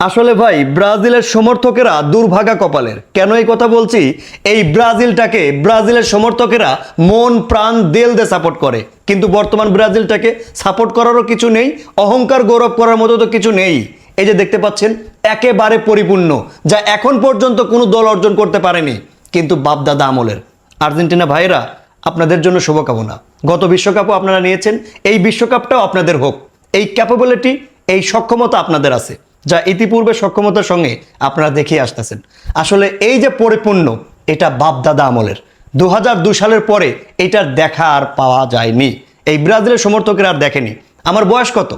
আসলে ভাই ব্রাজিলের সমর্থকেরা দুর্ভাগা কপালের। কেন এই কথা বলছি? এই ব্রাজিলের সমর্থকেরা মন প্রাণ দিল দিয়ে সাপোর্ট করে, কিন্তু বর্তমান ব্রাজিলটাকে সাপোর্ট করারও কিছু নেই, অহংকার গৌরব করার মতো তো কিছু নেই। এই যে দেখতে পাচ্ছেন একেবারে পরিপূর্ণ, যা এখন পর্যন্ত কোনো দল অর্জন করতে পারেনি, কিন্তু বাপদাদা আমলের। আর্জেন্টিনা ভাইরা, আপনাদের জন্য শুভকামনা। গত বিশ্বকাপও আপনারা নিয়েছেন, এই বিশ্বকাপটাও আপনাদের হোক। এই ক্যাপাবিলিটি, এই সক্ষমতা আপনাদের আছে, যা ইতিপূর্বে সক্ষমতার সঙ্গে আপনারা দেখিয়ে আসতেছেন। আসলে এই যে পরিপূর্ণ, এটা বাপদাদা আমলের। 2002 সালের পরে এটার দেখা আর পাওয়া যায়নি। এই ব্রাজিলের সমর্থকেরা আর দেখেনি। আমার বয়স কত?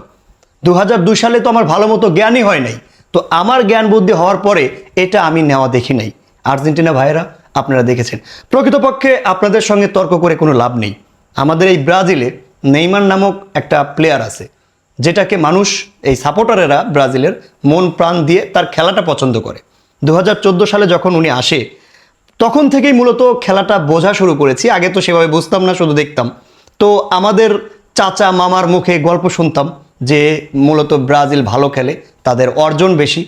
2002 সালে তো আমার ভালো মতো জ্ঞানই হয় নাই। তো আমার জ্ঞান বুদ্ধি হওয়ার পরে এটা আমি নেওয়া দেখি নাই। আর্জেন্টিনা ভাইয়েরা, আপনারা দেখেছেন। প্রকৃতপক্ষে আপনাদের সঙ্গে তর্ক করে কোনো লাভ নেই। আমাদের এই ব্রাজিলে নেইমার নামক একটা প্লেয়ার আছে, যেটাকে মানুষ, এই সাপোর্টারেরা ব্রাজিলের মন প্রাণ দিয়ে তার খেলাটা পছন্দ করে। 2014 সালে যখন উনি আসে, তখন থেকেই মূলত খেলাটা বোঝা শুরু করেছি। আগে তো সেভাবে বুঝতাম না, শুধু দেখতাম। তো আমাদের চাচা মামার মুখে গল্প শুনতাম যে মূলত ব্রাজিল ভালো খেলে, তাদের অর্জন বেশি।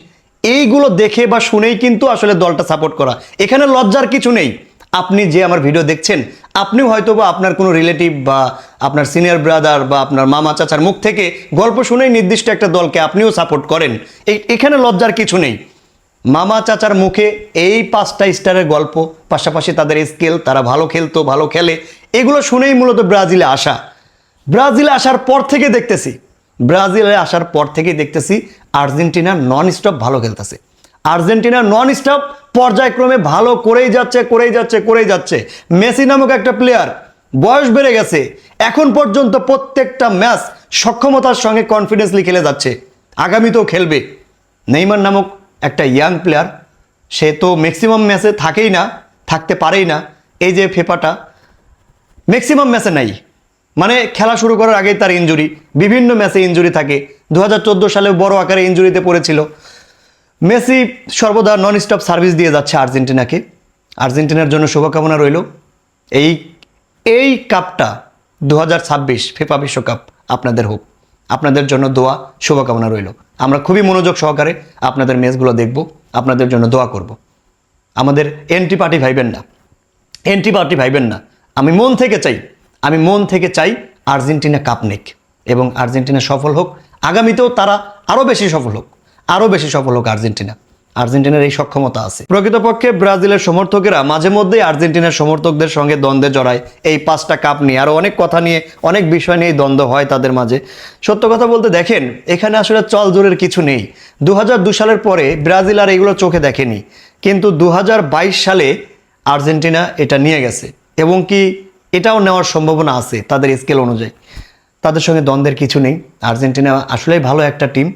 এইগুলো দেখে বা শুনেই কিন্তু আসলে দলটা সাপোর্ট করা। এখানে লজ্জার কিছু নেই। আপনি যে আমার ভিডিও দেখছেন, আপনিও হয়তো বা আপনার কোনো রিলেটিভ বা আপনার সিনিয়র ব্রাদার বা আপনার মামা চাচার মুখ থেকে গল্প শুনেই নির্দিষ্ট একটা দলকে আপনিও সাপোর্ট করেন। এখানে লজ্জার কিছু নেই। মামা চাচার মুখে এই 5টা স্টারের গল্প, পাশাপাশি তাদের স্কিল, তারা ভালো খেলতো, ভালো খেলে, এগুলো শুনেই মূলত ব্রাজিলে আসা। ব্রাজিলে আসার পর থেকে দেখতেছি আর্জেন্টিনা নন স্টপ ভালো খেলতেছে। আর্জেন্টিনা নন স্টপ পর্যায়ক্রমে ভালো করেই যাচ্ছে। মেসি নামক একটা প্লেয়ার, বয়স বেড়ে গেছে, এখন পর্যন্ত প্রত্যেকটা ম্যাচ সক্ষমতার সঙ্গে কনফিডেন্সলি খেলে যাচ্ছে, আগামীতেও খেলবে। নেইমার নামক একটা ইয়াং প্লেয়ার, সে তো ম্যাক্সিমাম ম্যাচে থাকতে পারেই না। এই যে ফিফাটা ম্যাক্সিমাম ম্যাচে নাই, মানে খেলা শুরু করার আগেই তার ইনজুরি, বিভিন্ন ম্যাচে ইনজুরি থাকে। 2014 সালে বড় আকারে ইনজুরিতে পড়েছিল। মেসি সর্বদা নন স্টপ সার্ভিস দিয়ে যাচ্ছে আর্জেন্টিনাকে। আর্জেন্টিনার জন্য শুভকামনা রইল। এই কাপটা 2026 ফিফা বিশ্বকাপ আপনাদের হোক, আপনাদের জন্য দোয়া, শুভকামনা রইল। আমরা খুবই মনোযোগ সহকারে আপনাদের ম্যাচগুলো দেখব, আপনাদের জন্য দোয়া করব। আমাদের এন্টি পার্টি ভাইবেন না। আমি মন থেকে চাই আর্জেন্টিনা কাপ নিক এবং আর্জেন্টিনা সফল হোক। আগামীতেও তারা আরও বেশি সফল হোক আর্জেন্টিনার এই সক্ষমতা আছে। প্রকৃতপক্ষে ব্রাজিলের সমর্থকেরা মাঝে মধ্যেই আর্জেন্টিনার সমর্থকদের সঙ্গে দ্বন্দ্বে জড়ায় এই 5টা কাপ নিয়ে, আরও অনেক কথা নিয়ে, অনেক বিষয় নিয়ে দ্বন্দ্ব হয় তাদের মাঝে। সত্য কথা বলতে দেখেন, এখানে আসলে চল জোরের কিছু নেই। 2002 সালের পরে ব্রাজিল আর এগুলো চোখে দেখেনি, কিন্তু 2022 সালে আর্জেন্টিনা এটা নিয়ে গেছে এবং কি এটাও নেওয়ার সম্ভাবনা আছে তাদের স্কেল অনুযায়ী। তাদের সঙ্গে দ্বন্দ্বের কিছু নেই। আর্জেন্টিনা আসলেই ভালো একটা টিম।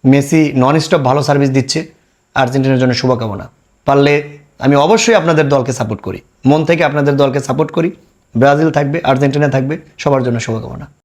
মেসি নন স্টপ ভালো সার্ভিস দিচ্ছে। আর্জেন্টিনার জন্য শুভকামনা। পারলে আমি অবশ্যই আপনাদের দলকে সাপোর্ট করি, মন থেকে আপনাদের দলকে সাপোর্ট করি। ব্রাজিল থাকবে, আর্জেন্টিনা থাকবে, সবার জন্য শুভকামনা।